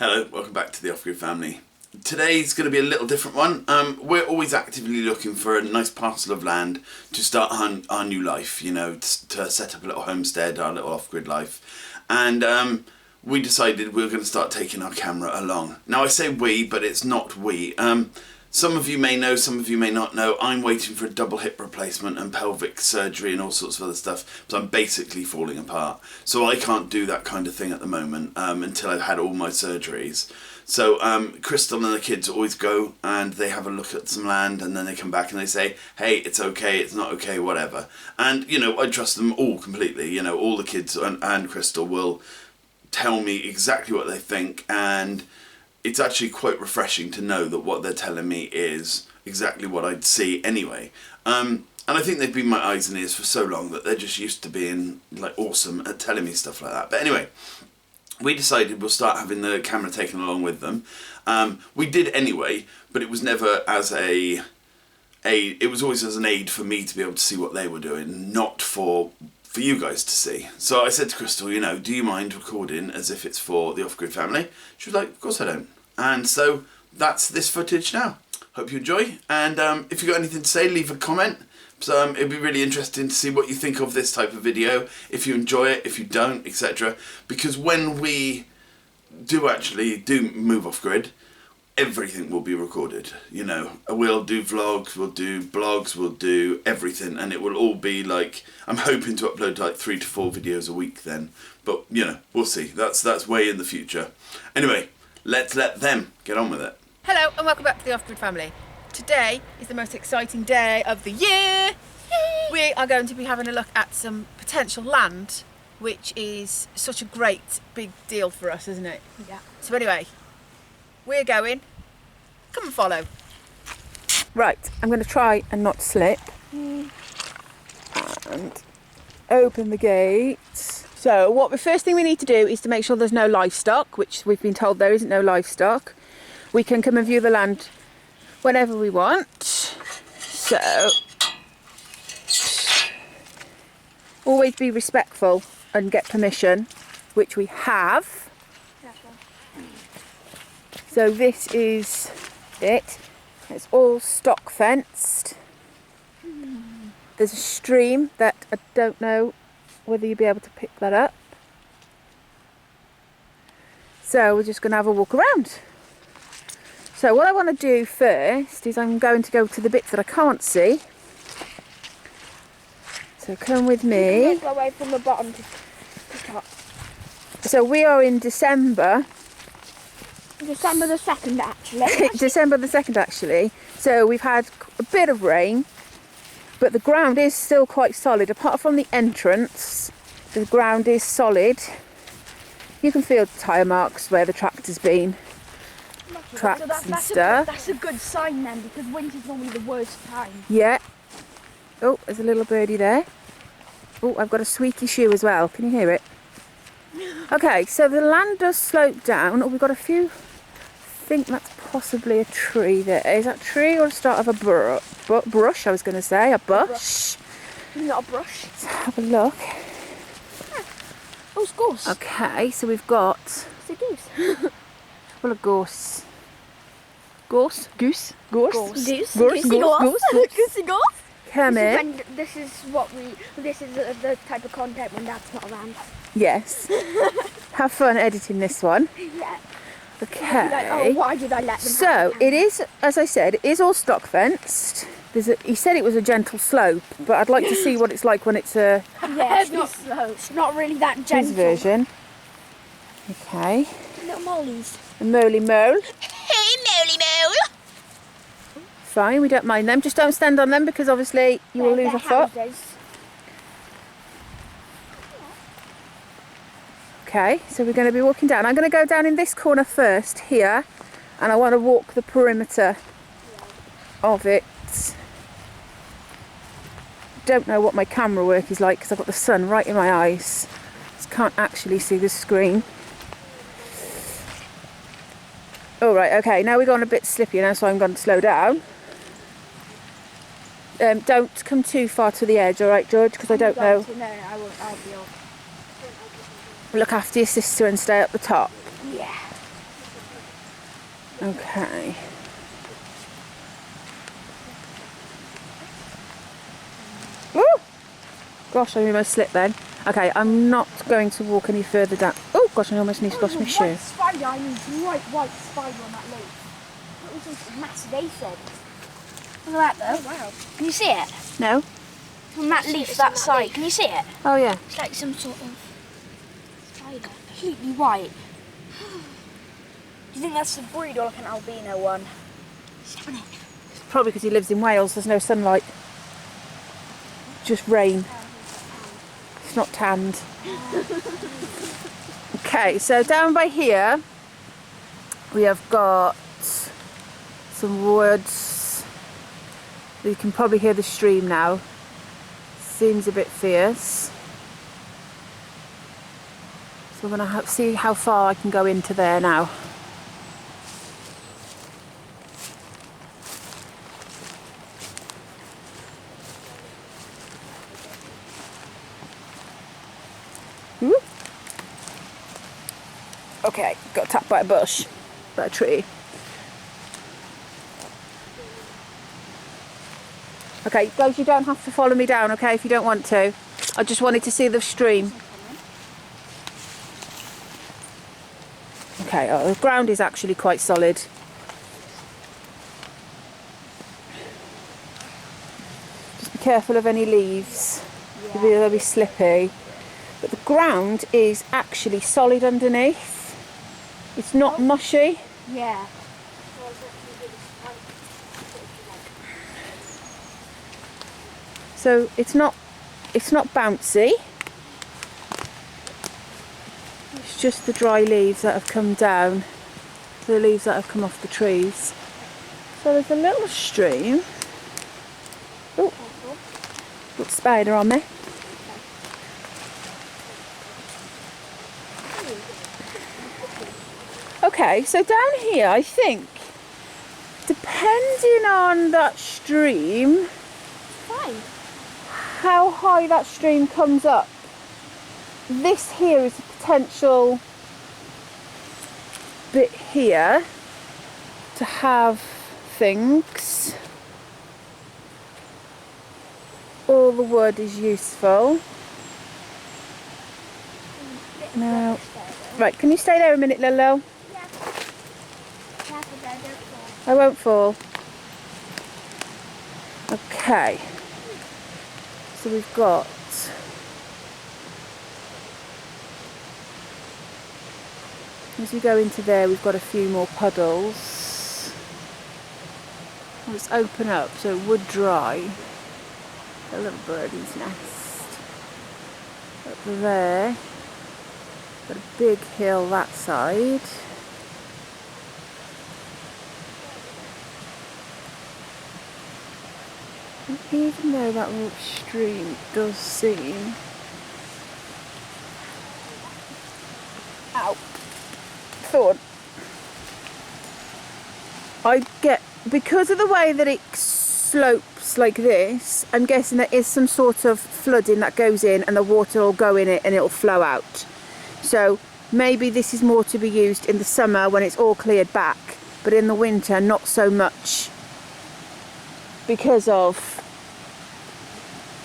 Hello, welcome back to the Off-Grid family. Today's going to be a little different one. We're always actively looking for a nice parcel of land to start our new life, you know, to set up a little homestead, our little off-grid life. And we decided we were going to start taking our camera along. Now I say we, but it's not we. Some of you may know, some of you may not know, I'm waiting for a double hip replacement and pelvic surgery and all sorts of other stuff. So I'm basically falling apart. So I can't do that kind of thing at the moment until I've had all my surgeries. So Crystal and the kids always go and they have a look at some land and then they come back and they say, hey, it's okay, it's not okay, whatever. And, you know, I trust them all completely. You know, all the kids and Crystal will tell me exactly what they think, and it's actually quite refreshing to know that what they're telling me is exactly what I'd see anyway. And I think they've been my eyes and ears for so long that they're just used to being like awesome at telling me stuff like that. But anyway, we decided we'll start having the camera taken along with them. We did anyway, but it was never as it was always as an aid for me to be able to see what they were doing, not for you guys to see. So I said to Crystal, you know, do you mind recording as if it's for the Off-Grid family? She was like, of course I don't. And so that's this footage now. Hope you enjoy, and if you've got anything to say, leave a comment. So it'd be really interesting to see what you think of this type of video, if you enjoy it, if you don't, etc. Because when we do move off-grid, everything will be recorded, you know. We'll do vlogs, we'll do blogs, we'll do everything, and it will all be like, I'm hoping to upload like 3 to 4 videos a week then, but you know, we'll see. That's way in the future. Anyway, let's let them get on with it. Hello and welcome back to the Off-Grid family. Today is the most exciting day of the year. We are going to be having a look at some potential land, which is such a great big deal for us, isn't it? Yeah. So anyway, we're going. Come and follow. Right, I'm going to try and not slip. And open the gate. So the first thing we need to do is to make sure there's no livestock, which we've been told there isn't no livestock. We can come and view the land whenever we want. So always be respectful and get permission, which we have. So this is it. It's all stock fenced. There's a stream that I don't know whether you'll be able to pick that up. So we're just going to have a walk around. So what I want to do first is I'm going to go to the bits that I can't see. So come with me. Go away from the bottom to the top. So we are in December. December the 2nd actually. December the 2nd actually. So we've had a bit of rain, but the ground is still quite solid. Apart from the entrance, the ground is solid. You can feel tyre marks where the tractor's been. Tracks and stuff. That's a good sign then, because winter's normally the worst time. Yeah. Oh, there's a little birdie there. Oh, I've got a squeaky shoe as well. Can you hear it? Okay, so the land does slope down. Oh, we've got a few. I think that's possibly a tree there. Is that a tree or the start of a brush? I was going to say a bush. Not a brush. Let's have a look. Oh, it's gorse. Okay, so we've got. It's a goose. Well, a gorse. Gorse? Goose? Gorse? Goose. Gorse? Goosey Gorse? gorse. Goosey gorse. Come in. This is the type of content when Dad's not around. Yes. Have fun editing this one. Yeah. Okay. Like, oh, why did I let them So have the it is, as I said, it is all stock fenced. He said it was a gentle slope, but I'd like to see what it's like when it's a Yeah, it's not really that his gentle. version. Okay. Little molies. A moly mole. Hey, moly mole. Fine, we don't mind them. Just don't stand on them because obviously you will lose a foot. Okay, so we're going to be walking down. I'm going to go down in this corner first, here, and I want to walk the perimeter of it. Don't know what my camera work is like because I've got the sun right in my eyes. Just can't actually see the screen. All right, okay, now we're going a bit slippy now, so I'm going to slow down. Don't come too far to the edge, all right, George, because I don't know. No, I won't. I'll be all. Look after your sister and stay at the top. Yeah. Okay. Woo! Gosh, I almost slipped then. Okay, I'm not going to walk any further down. Oh gosh, I almost nearly lost my shoe. White spider, I mean bright white spider on that leaf. That was a massive aphid. Look at that though. Oh, wow. Can you see it? No? On that leaf, that side. Can you see it? Oh yeah. It's like some sort of spider. Completely white. Do you think that's a breed or like an albino one? Step on it. Probably because he lives in Wales, there's no sunlight. Just rain. It's not tanned. Okay, so down by here we have got some woods. You can probably hear the stream now. Seems a bit fierce. So we're going to see how far I can go into there now. Okay, got tapped by a bush, by a tree. Okay, guys, you don't have to follow me down, okay, if you don't want to. I just wanted to see the stream. Okay, the ground is actually quite solid. Just be careful of any leaves, they'll be slippy. But the ground is actually solid underneath. It's not mushy. Yeah. So it's not bouncy. It's just the dry leaves that have come down, the leaves that have come off the trees. So there's a little stream. Oh, got a spider on me. Okay, so down here, I think, depending on that stream, how high that stream comes up, this here is a potential bit here to have things. All the wood is useful. Now, right, can you stay there a minute, Lilo? I won't fall. Okay. So we've got as we go into there, we've got a few more puddles. Let's open up so it would dry. A little birdie's nest. Up there. Got a big hill that side. And even though that little stream does seem... Ow! Thought. I get... Because of the way that it slopes like this, I'm guessing there is some sort of flooding that goes in and the water will go in it and it'll flow out. So maybe this is more to be used in the summer when it's all cleared back, but in the winter not so much because of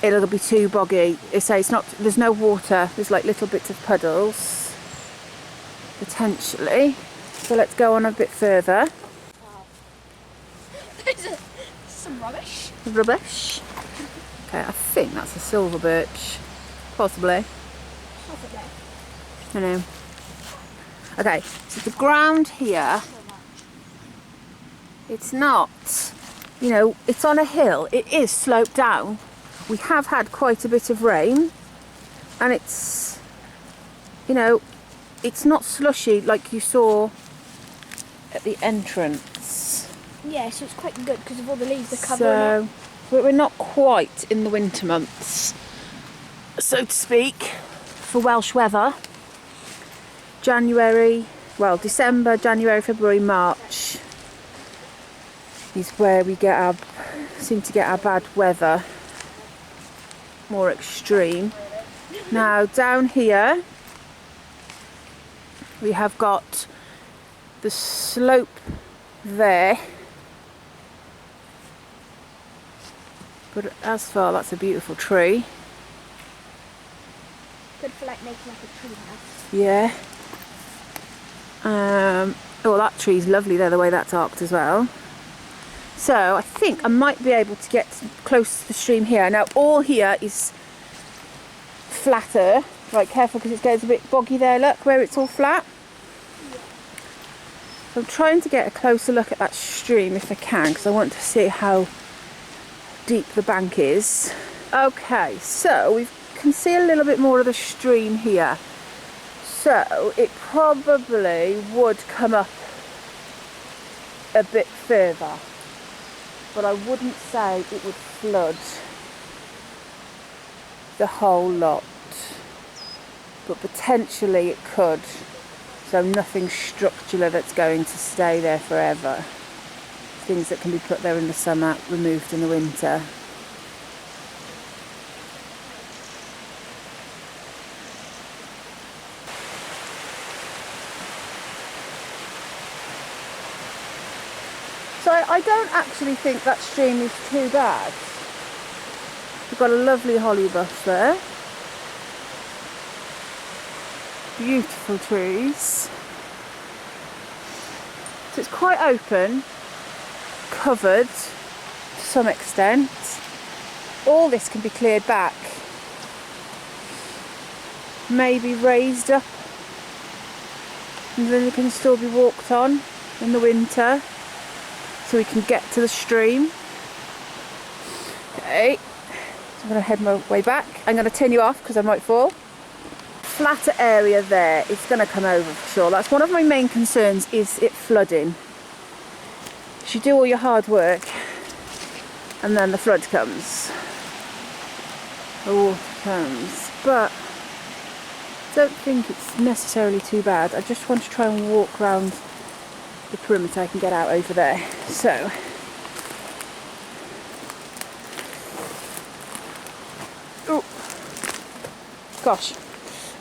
it'll be too boggy. It's not, there's no water, there's like little bits of puddles potentially. So let's go on a bit further. There's some rubbish. Rubbish. Okay, I think that's a silver birch. Possibly. I know. Okay, so the ground here, it's not, you know, it's on a hill. It is sloped down. We have had quite a bit of rain and it's, you know, it's not slushy like you saw at the entrance. Yeah, so it's quite good because of all the leaves are covering it. So we're not quite in the winter months, so to speak, for Welsh weather. January, well, December, January, February, March is where we get our, seem to get our bad weather, more extreme. Now down here we have got the slope there. But as far, that's a beautiful tree. Good for like making like a tree house. Yeah. Oh, that tree's lovely there, the way that's arced as well. So I think I might be able to get close to the stream here. Now all here is flatter. Right, careful because it gets a bit boggy there, look, where it's all flat. Yeah. So I'm trying to get a closer look at that stream if I can, because I want to see how deep the bank is. Okay, so we can see a little bit more of the stream here. So it probably would come up a bit further, but I wouldn't say it would flood the whole lot, but potentially it could. So nothing structural that's going to stay there forever. Things that can be put there in the summer, removed in the winter. So I don't actually think that stream is too bad. We've got a lovely holly bush there. Beautiful trees. So it's quite open, covered to some extent. All this can be cleared back. Maybe raised up. And then it can still be walked on in the winter. So we can get to the stream. Okay, so I'm going to head my way back. I'm going to turn you off because I might fall. Flatter area there, it's going to come over for sure. That's one of my main concerns, is it flooding. You do all your hard work and then the flood comes. The water comes. But I don't think it's necessarily too bad. I just want to try and walk around the perimeter. I can get out over there. So oh gosh,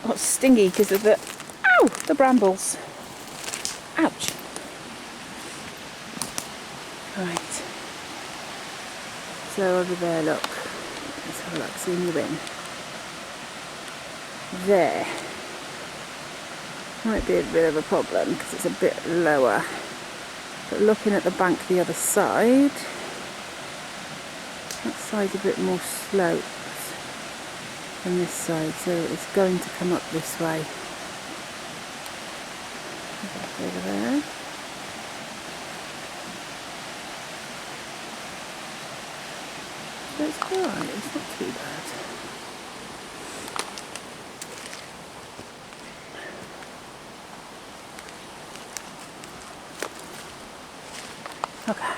oh, it's stingy because of the brambles. Ouch. Right, so over there, look, let's have a look, zoom you in. There might be a bit of a problem because it's a bit lower, but looking at the bank the other side, that side's a bit more sloped than this side, so it's going to come up this way. Over there. So it's alright, it's not too bad. Okay.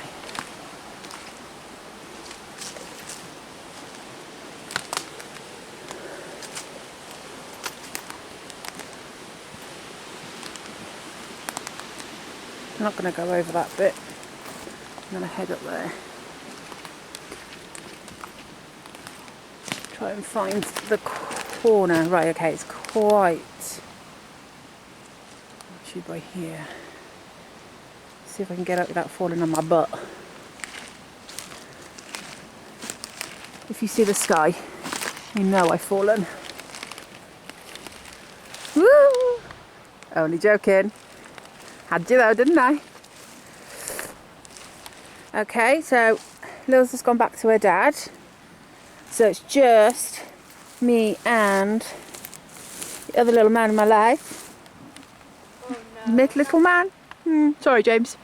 I'm not going to go over that bit. I'm going to head up there. Try and find the corner. Right, okay, it's quite actually by here. See if I can get up without falling on my butt. If you see the sky, you know I've fallen. Woo! Only joking. Had you though, didn't I? Okay, so Lil's just gone back to her dad. So it's just me and the other little man in my life. Oh no. Mick, little man. Sorry, James.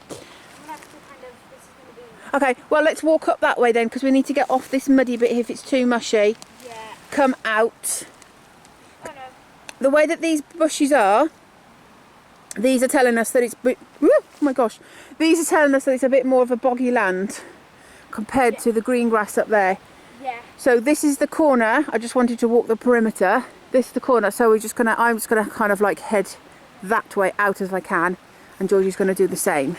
Okay, well let's walk up that way then, because we need to get off this muddy bit if it's too mushy. Yeah. Come out. Oh no. The way that these bushes are, these are telling us that it's oh my gosh, these are telling us that it's a bit more of a boggy land compared to the green grass up there. Yeah. So this is the corner. I just wanted to walk the perimeter. This is the corner, so I'm just gonna kind of like head that way out as I can, and Georgie's gonna do the same,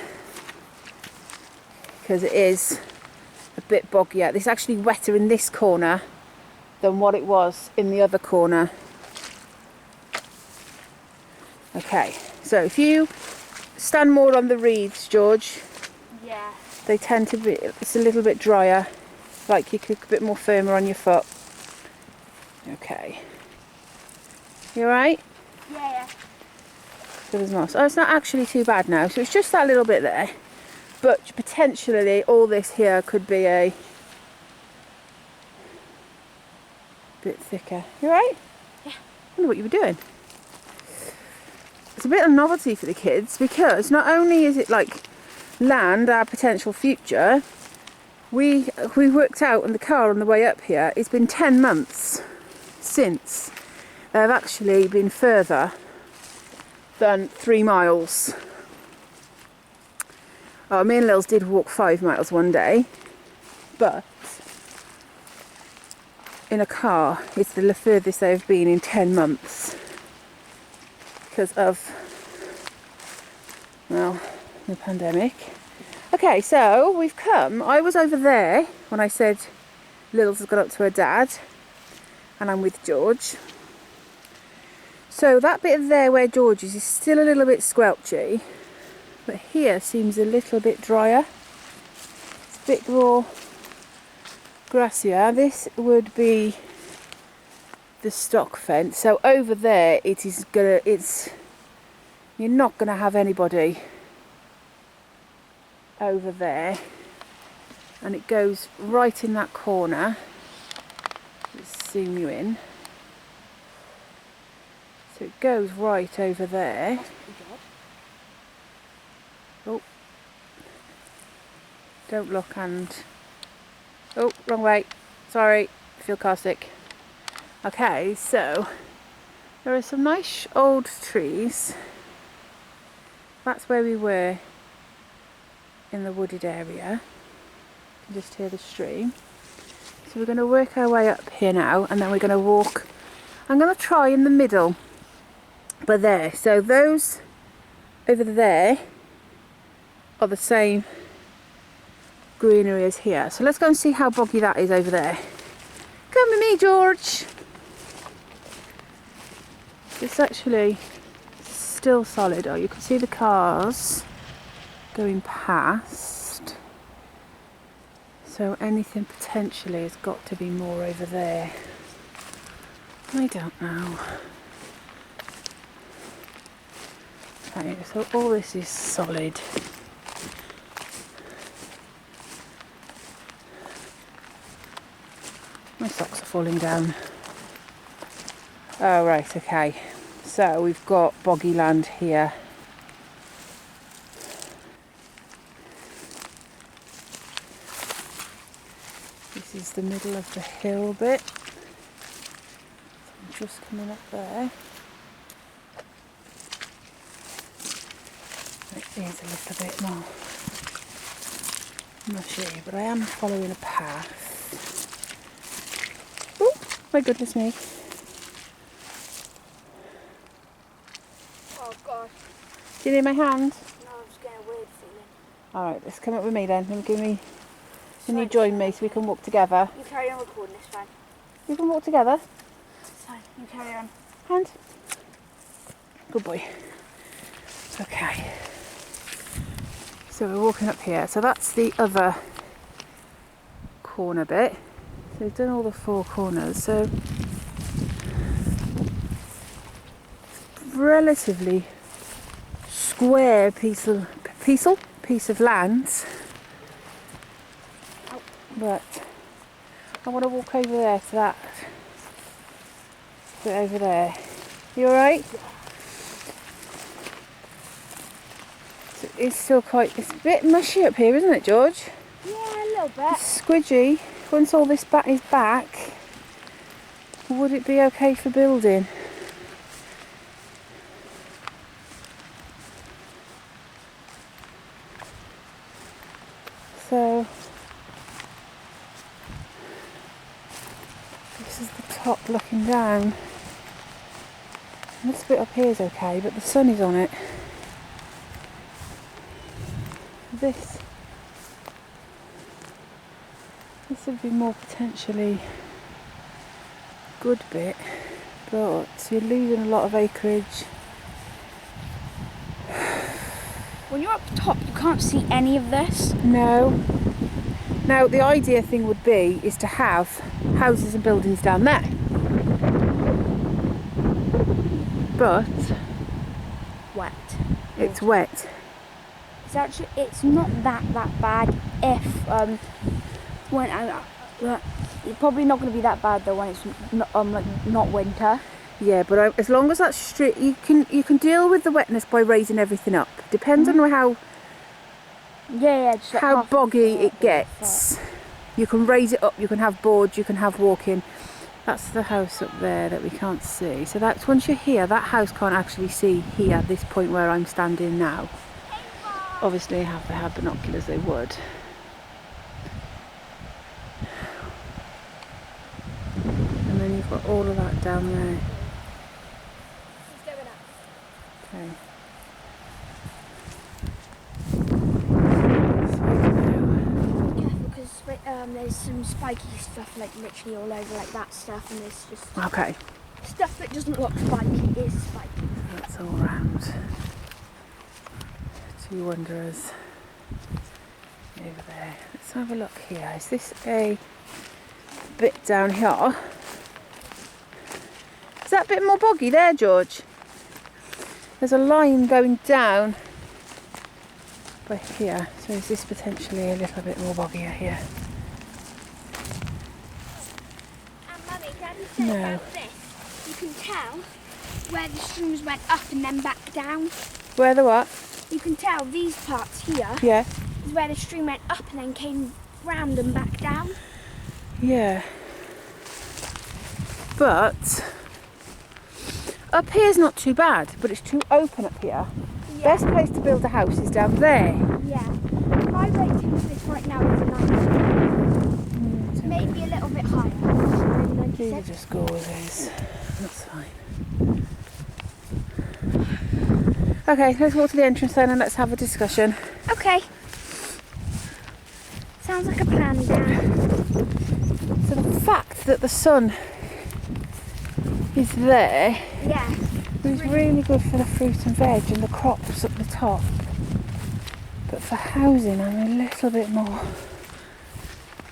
because it is a bit boggier. It's actually wetter in this corner than what it was in the other corner. Okay, so if you stand more on the reeds, George, Yeah. They tend to be, it's a little bit drier, like you could a bit more firmer on your foot. Okay. You alright? Yeah. So there's moss. Oh, it's not actually too bad now, so it's just that little bit there. But potentially all this here could be a bit thicker. You alright? Yeah. I wonder what you were doing. It's a bit of novelty for the kids because not only is it like land, our potential future, we worked out in the car on the way up here, it's been 10 months since they've actually been further than 3 miles. Oh, me and Lils did walk 5 miles one day, but in a car it's the furthest they've been in 10 months because of, well, the pandemic. Okay, so we've come. I was over there when I said Lils has got up to her dad, and I'm with George. So that bit of there where George is still a little bit squelchy, but here seems a little bit drier. It's a bit more grassier. This would be the stock fence. So over there you're not gonna have anybody over there, and it goes right in that corner. Let's zoom you in. So it goes right over there. Oh, don't look, and oh, wrong way, sorry, I feel car sick. Okay, so there are some nice old trees. That's where we were in the wooded area. You can just hear the stream. So we're going to work our way up here now, and then we're going to walk. I'm going to try in the middle, but there. So those over there are the same greenery as here. So let's go and see how boggy that is over there. Come with me, George. It's actually still solid. Oh, you can see the cars going past. So anything potentially has got to be more over there. I don't know. Okay, so all this is solid. My socks are falling down. Oh right, okay. So we've got boggy land here. This is the middle of the hill bit. So I'm just coming up there. It is a little bit more mushy, but I am following a path. Oh, my goodness me. Oh gosh. Do you need my hand? No, I'm just getting a weird feeling. Alright, let's come up with me then. Can you join me so we can walk together? You carry on recording, it's fine. We can walk together. It's fine, you carry on. Hand. Good boy. Okay. So we're walking up here. So that's the other corner bit. So we've done all the 4 corners. So relatively square piece of land. But I want to walk over there to that bit over there. You alright? So it's still it's a bit mushy up here, isn't it, George? Yeah, a little bit. It's squidgy. Once all this is back, would it be okay for building? So this is the top looking down. This bit up here is okay, but the sun is on it. This would be more potentially good bit, but you're losing a lot of acreage. when you're up top, you can't see any of this. No. Now, the idea thing would be is to have houses and buildings down there. But Wet. it's wet. It's not that bad if when it's probably not going to be that bad though when it's not winter. Yeah, but as long as that's straight, you can deal with the wetness by raising everything up. Depends on how just like how half boggy a foot it or a gets. foot. You can raise it up. You can have boards. You can have walking. That's the house up there that we can't see. So that's once you're here, that house can't actually see here at this point where I'm standing now. Obviously, if they had binoculars, they would. And then you've got all of that down there. Okay. Careful, because there's some spiky stuff like literally all over, like that stuff, and there's just Okay. stuff that doesn't look spiky is spiky. That's all round. Two wanderers over there. Let's have a look here. Is this a bit down here? Is that a bit more boggy there, George? There's a line going down by here. So is this potentially a little bit more boggier here? And Mummy, can you say No. about this? You can tell where the streams went up and then back down. Where the what? You can tell these parts here Yeah. is where the stream went up and then came round and back down. Yeah. But up here's not too bad, but it's too open up here. Yeah. Best place to build a house is down there. Yeah. My rating of this right now is a 90. Maybe a little bit higher. These are 96. just gauzes. That's fine. Okay, let's walk to the entrance then and let's have a discussion. Okay. Sounds like a plan, Dan. So the fact that the sun is there Yeah. is really good for the fruit and veg and the crops up the top. But for housing, I'm a little bit more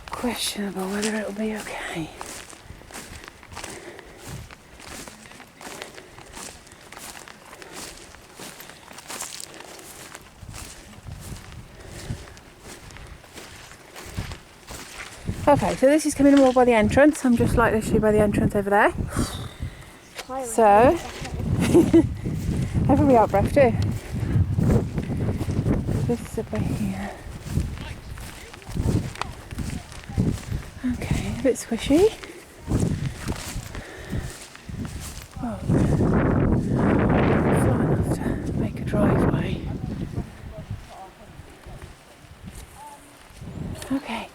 questionable whether it'll be okay. Okay, so this is coming more by the entrance. I'm just like literally by the entrance over there. So, everybody out breath too. This is up by here. Okay, a bit squishy. Oh, far enough to make a driveway. Okay.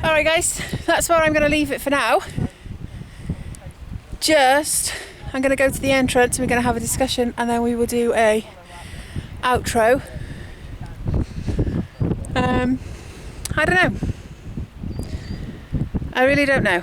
Alright guys, that's where I'm going to leave it for now. I'm going to go to the entrance and we're going to have a discussion and then we will do a outro. I don't know. I really don't know.